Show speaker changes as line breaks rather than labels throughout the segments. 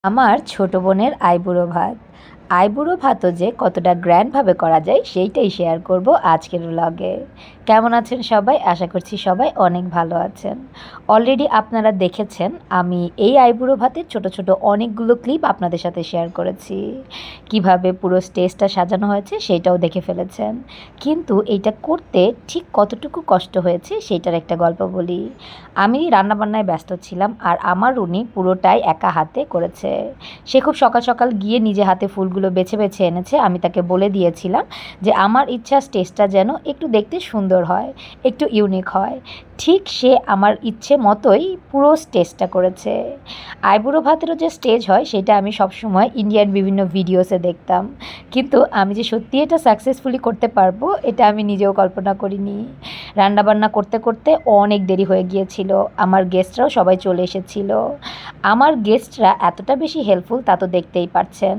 আমার ছোট বোনের আইবুড়ো ভাত। আইবুড়ো ভাতও যে কতটা গ্র্যান্ডভাবে করা যায় সেইটাই শেয়ার করব আজকের ব্লগে। কেমন আছেন সবাই? আশা করছি সবাই অনেক ভালো আছেন। অলরেডি আপনারা দেখেছেন আমি এই আইবুড়ো ভাতের ছোট ছোট অনেকগুলো ক্লিপ আপনাদের সাথে শেয়ার করেছি। কিভাবে পুরো স্টেজটা সাজানো হয়েছে সেটাও দেখে ফেলেছেন। কিন্তু এইটা করতে ঠিক কতটুকু কষ্ট হয়েছে সেইটার একটা গল্প বলি। আমি রান্নাবান্নায় ব্যস্ত ছিলাম আর আমার উনি পুরোটাই একা হাতে করেছে। সে খুব সকাল সকাল গিয়ে নিজে হাতে ফুলগুলো বেছে বেছে এনেছে। আমি তাকে বলে দিয়েছিলাম যে আমার ইচ্ছা স্টেজটা যেন একটু দেখতে সুন্দর হয়, একটু ইউনিক হয়। ঠিক সে আমার ইচ্ছে মতোই পুরো স্টেজটা করেছে। আইবুড়ো ভাতেরও যে স্টেজ হয় সেটা আমি সবসময় ইন্ডিয়ান বিভিন্ন ভিডিওসে দেখতাম, কিন্তু আমি যে সত্যি এটা সাকসেসফুলি করতে পারবো এটা আমি নিজেও কল্পনা করিনি। রান্নাবান্না করতে করতে অনেক দেরি হয়ে গিয়েছিল। আমার গেস্টরাও সবাই চলে এসেছিল। আমার গেস্টরা এতটা বেশি হেল্পফুল তা তো দেখতেই পারছেন।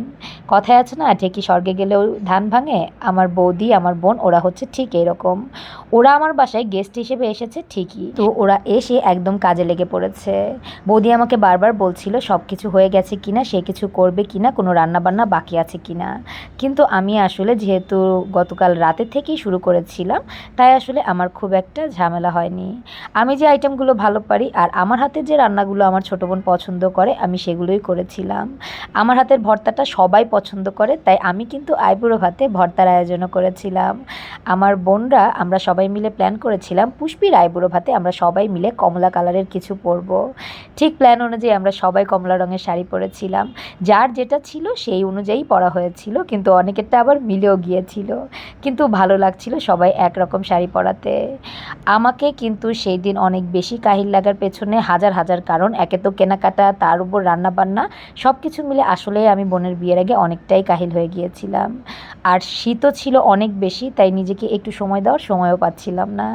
কথায় আছে না, ঢেকি স্বর্গে গেলেও ধান ভাঙে। আমার বৌদি, আমার বোন, ওরা হচ্ছে ঠিক এরকম। ওরা আমার বাসায় গেস্ট হিসেবে এসেছে ঠিকই, তো ওরা এসে একদম কাজে লেগে পড়েছে। বৌদি আমাকে বারবার বলছিল সব কিছু হয়ে গেছে কিনা, সে কিছু করবে কিনা, কোনো রান্নাবান্না বাকি আছে কিনা। কিন্তু আমি আসলে যেহেতু গতকাল রাতে থেকেই শুরু করেছিলাম, তাই আসলে আমার খুব একটা ঝামেলা হয়নি। আমি যে আইটেমগুলো ভালো পারি আর আমার হাতের যে রান্নাগুলো আমার ছোটো বোন পছন্দ করে আমি সেগুলোই করেছিলাম। আমার হাতের ভর্তাটা সবাই পছন্দ করে, তাই আমি কিন্তু আইবুড়ো ভাতে ভর্তার আয়োজনও করেছিলাম। আমার বোনরা আমরা সবাই মিলে প্ল্যান করেছিলাম পুষ্পির আইবুড়ো ভাতে আমরা সবাই মিলে কমলা কালারের কিছু পরবো। ঠিক প্ল্যান অনুযায়ী আমরা সবাই কমলা রঙের শাড়ি পরেছিলাম। যার যেটা ছিল সেই অনুযায়ী পরা হয়েছিল, কিন্তু অনেকেরটা আবার মিলেও গিয়েছিল। কিন্তু ভালো লাগছিল সবাই একরকম শাড়ি পরাতে। আমাকে কিন্তু সেই দিন অনেক বেশি কাহিল লাগার পেছনে হাজার হাজার কারণ। একে তো কেনাকাটা, তার উপর রান্নাবান্না, সব কিছু মিলে আসলেই আমি বোনের বিয়ের আগে অনেকটাই কাহিল হয়ে গিয়েছিলাম। আর শীতও ছিল অনেক বেশি, তাই নিজেকে একটু সময় দেওয়ার সময়ও পাচ্ছিলাম না।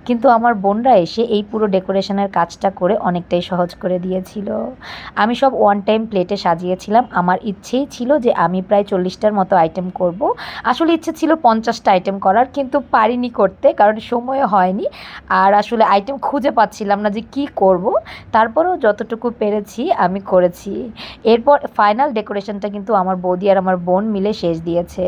কিন্তু আমার বোনরা এসে এই পুরো ডেকোরেশনের কাজটা করে অনেকটাই সহজ করে দিয়েছিল। আমি সব ওয়ান টাইম প্লেটে সাজিয়েছিলাম। আমার ইচ্ছেই ছিল যে আমি প্রায় 40টার মতো আইটেম করব। আসলে ইচ্ছে ছিল 50টা আইটেম করার, কিন্তু পারিনি করতে, কারণ সময়ও হয়নি। আর আসলে আইটেম খুঁজে পাচ্ছিলাম না যে কি করব। তারপরেও যতটুকু পেরেছি আমি করেছি। এরপর ফাইনাল ডেকোরেশনটা কিন্তু আমার বৌদি আর আমার বোন মিলে শেষ দিয়েছে।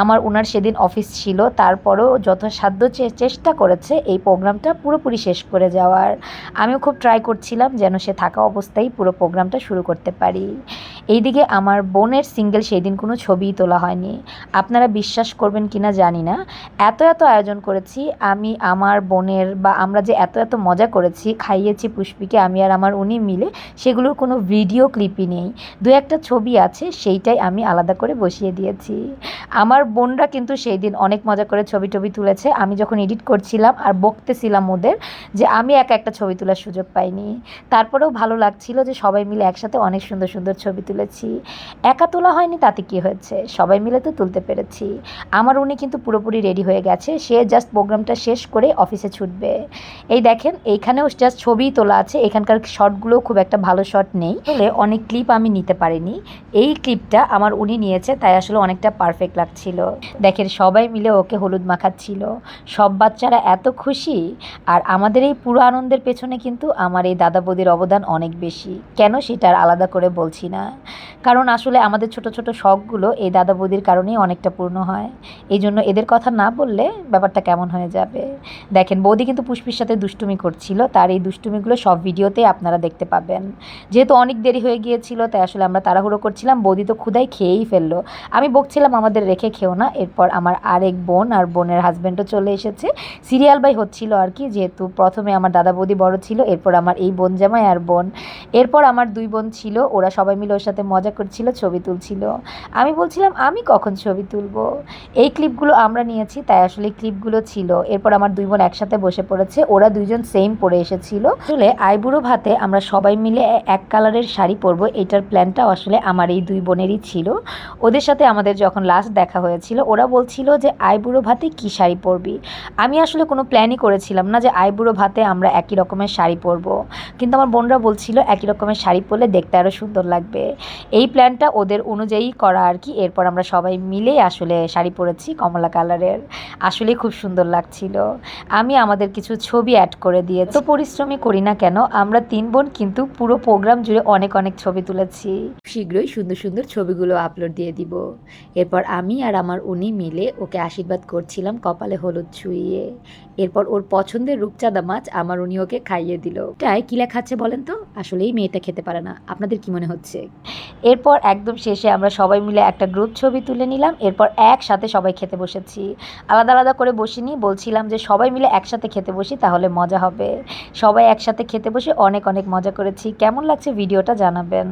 আমার ওনার সেদিন অফিস ছিল, তারপরেও যথাসাধ্য চেষ্টা করেছে এই প্রোগ্রামটা পুরোপুরি শেষ করে যাওয়ার। আমিও খুব ট্রাই করছিলাম যেন সে থাকা অবস্থায় পুরো প্রোগ্রামটা শুরু করতে পারি। এইদিকে আমার বোনের সিঙ্গেল সেই দিন কোনো ছবিই তোলা হয়নি। আপনারা বিশ্বাস করবেন কিনা জানি না, এত এত আয়োজন করেছি আমি আমার বোনের, বা আমরা যে এত এত মজা করেছি, খাইয়েছি পুষ্পিকে আমি আর আমার উনি মিলে, সেগুলোর কোনো ভিডিও ক্লিপই নেই। দু একটা ছবি আছে, সেইটাই আমি আলাদা করে বসিয়ে দিয়েছি। আমার বোনরা কিন্তু সেই দিন অনেক মজা করে ছবি টবি তুলেছে। আমি যখন এডিট করছিলাম আর বকতেছিলাম ওদের যে আমি একা একটা ছবি তোলার সুযোগ পাইনি, তারপরেও ভালো লাগছিল যে সবাই মিলে একসাথে অনেক সুন্দর সুন্দর ছবি তুলেছি। একা তোলা হয়নি তাতে কী হয়েছে, সবাই মিলে তো তুলতে পেরেছি। আমার উনি কিন্তু পুরোপুরি রেডি হয়ে গেছে, সে জাস্ট প্রোগ্রামটা শেষ করে অফিসে ছুটবে। এই দেখেন এইখানেও জাস্ট ছবিই তোলা আছে, এখানকার শটগুলোও খুব একটা ভালো শট নেই, আসলে অনেক ক্লিপ আমি নিতে পারিনি। এই ক্লিপটা আমার উনি নিয়েছে, তাই আসলে অনেকটা পারফেক্ট লাগছিল। দেখেন সবাই মিলে ওকে হলুদ মাখাচ্ছিল, সব বাচ্চারা এত খুশি। আর আমাদের এই পুরো আনন্দের পেছনে কিন্তু আমার এই দাদা বৌদির অবদান অনেক বেশি। কেন সেটা আর আলাদা করে বলছি না, কারণ আসলে আমাদের ছোট ছোট শখগুলো এই দাদা বৌদির কারণেই অনেকটা পূর্ণ হয়। এই জন্য এদের কথা না বললে ব্যাপারটা কেমন হয়ে যাবে। দেখেন বৌদি কিন্তু পুষ্পির সাথে দুষ্টুমি করছিল, তার এই দুষ্টুমিগুলো সব ভিডিওতেই আপনারা দেখতে পাবেন। যেহেতু অনেক দেরি হয়ে গিয়েছিল তাই আসলে আমরা তাড়াহুড়ো করছিলাম। বৌদি তো ক্ষুধায় খেয়েই ফেললো। আমি বকছিলাম আমাদের রেখে খেও না। এরপর আমার আরেক বোন আর বোনের হাজব্যান্ডও চলে এসেছে। সিরিয়াল বাই হচ্ছিল আর কি, যেহেতু প্রথমে আমার দাদা বৌদি বড় ছিল, এরপর আমার এই বোন জামাই আর বোন, এরপর আমার দুই বোন ছিল, ওরা সবাই মিলে ওর সাথে মজা করছিল, ছবি তুলছিল। আমি বলছিলাম আমি কখন ছবি তুলবো। এই ক্লিপগুলো আমরা নিয়েছি, তাই আসলে ক্লিপগুলো ছিল। এরপর আমার দুই বোন একসাথে বসে পড়েছে, ওরা দুইজন সেম পরে এসেছিল। আসলে আইবুড়ো ভাতে আমরা সবাই মিলে এক কালারের শাড়ি পরবো, এটার প্ল্যানটাও আসলে আমার এই দুই বোনেরই ছিল। ওদের সাথে আমাদের যখন লাস্ট দেখা হয়েছিল ওরা বলছিল যে আইবুড়ো ভাতে কী শাড়ি পরবি। আমি আসলে কোনো প্ল্যানই করেছিলাম না যে আইবুড়ো ভাতে আমরা একই রকমের শাড়ি পরবো, কিন্তু আমার বোনরা বলছিল একই রকমের শাড়ি পরলে দেখতে আরও সুন্দর লাগবে। এই প্ল্যানটা ওদের অনুযায়ী করা আর কি। এরপর আমরা সবাই মিলেই আসলে শাড়ি পরেছি কমলা কালারের, আসলেই খুব সুন্দর লাগছিল। আমি আমাদের কিছু ছবি অ্যাড করে দিয়ে তো পরিশ্রমই করি না কেন, আমরা 3 বোন কিন্তু পুরো প্রোগ্রাম জুড়ে অনেক অনেক ছবি তুলেছি। শীঘ্রই সুন্দর সুন্দর ছবিগুলো আপলোড দিয়ে দিব। এরপর আমি আর আমার উনি মিলে ওকে আশীর্বাদ করছিলাম কপালে হলুদ ছুঁইয়ে। এরপর ওর পছন্দের রূপচাঁদা মাছ আমার উনি ওকে খাইয়ে দিল। তাই কি লেখাচ্ছে বলেন তো, আসলেই মেয়েটা খেতে পারে না, আপনাদের কি মনে হচ্ছে? এরপর একদম শেষে আমরা সবাই মিলে একটা গ্রুপ ছবি তুলে নিলাম। এরপর একসাথে সবাই খেতে বসেছি, আলাদা আলাদা করে বসিনি, বলছিলাম যে সবাই মিলে একসাথে খেতে বসি তাহলে মজা হবে। সবাই একসাথে খেতে বসে অনেক অনেক মজা করেছি। কেমন লাগছে ভিডিওটা জানাবেন।